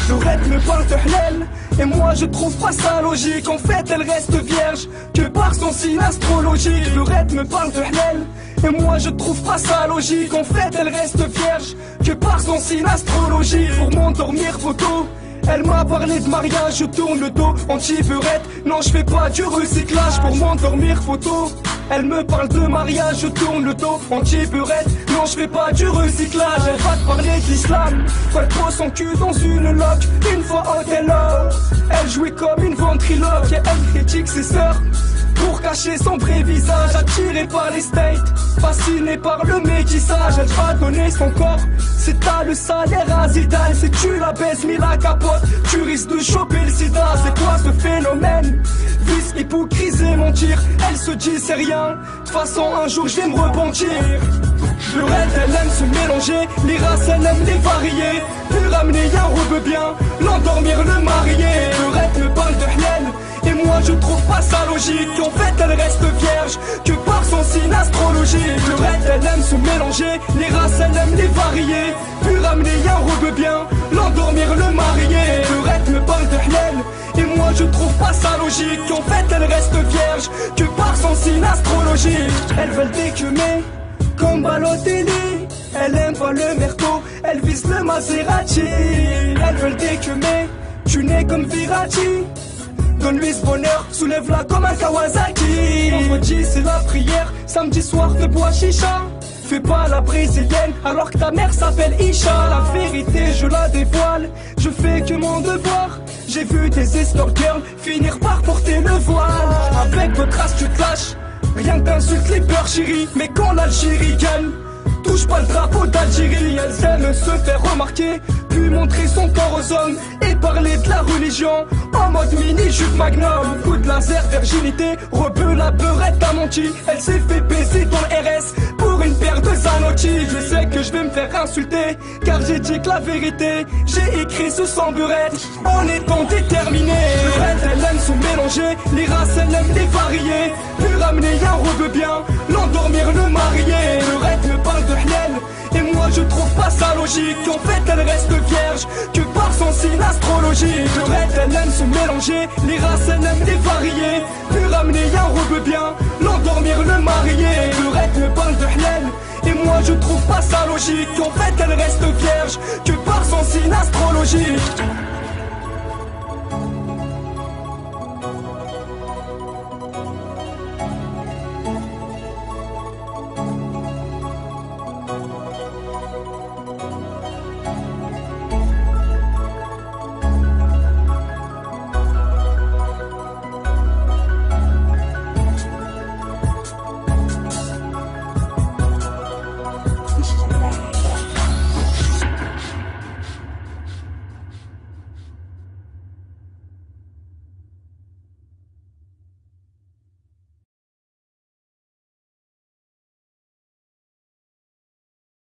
Le rêve me parle de halal, et moi je trouve pas ça logique. En fait elle reste vierge que par son signe astrologique. Le rêve me parle de halal, et moi je trouve pas ça logique. En fait elle reste vierge que par son signe astrologique. Pour m'endormir photo, elle m'a parlé de mariage, je tourne le dos, anti-beurette. Non je fais pas du recyclage pour m'endormir photo. Elle me parle de mariage, je tourne le dos, anti-beurette. Non je fais pas du recyclage. Elle va te parler d'islam, elle pose son cul dans une loque. Une fois en télo, elle jouait comme une ventriloque. Et elle critique ses sœurs pour cacher son vrai visage. Attirée par les states, fascinée par le métissage. Elle va donner son corps, c'est t'as le salaire à Zidane. Si tu la baisses, mis la capote, tu risques de choper le sida. C'est quoi ce phénomène? Vice, hypocrisie, mentir. Elle se dit c'est rien, de toute façon un jour je vais me repentir. Le rêve elle aime se mélanger, les races elle aime les varier. Puis ramener un robe bien, l'endormir, le marier. Le rêve me parle de halal, et moi je trouve pas ça logique. En fait elle reste vierge que par son signe astrologique. Le rêve elle aime se mélanger, les races elle aime les varier. Puis ramener un robe bien, l'endormir, le marier. Le rêve me parle de halal, et moi je trouve pas ça logique. En fait elle reste vierge que par son signe astrologique. Elles veulent décumer comme Balotelli, elle aime pas le merco, elle vise le Maserati. Elles veulent décumer, tu n'es comme Virati. Donne-lui ce bonheur, soulève-la comme un Kawasaki. Vendredi c'est la prière, samedi soir te bois chicha. Fais pas la brésilienne alors que ta mère s'appelle Isha. La vérité je la dévoile, je fais que mon devoir. J'ai vu des escort girls finir par porter le voile. Avec votre race tu te lâches, rien que t'insultes les peurs chérie. Mais quand l'Algérie gagne, touche pas le drapeau d'Algérie. Elles aiment se faire remarquer, puis montrer son corps aux hommes et parler de la religion en mode mini-jupe magnum. Coup de laser, virginité, rebeu la beurette a menti. Elle s'est fait baiser dans le RS pour une paire de Zanotti. Je sais que je vais me faire insulter car j'ai dit que la vérité, j'ai écrit ce sans beurette en étant déterminé. Le rêve elle aime se mélanger, les races elle aime les varier. Puis ramener un robe bien, l'endormir, le marier. Le rêve me parle de halal, et moi je trouve pas ça logique. En fait elle reste vierge que par son signe astrologique. Le rêve elle aime se mélanger, les races elle aime les varier. Puis ramener un robe bien, l'endormir, le marier. Le rêve me parle de halal, et moi je trouve pas ça logique. En fait elle reste vierge que par son signe astrologique.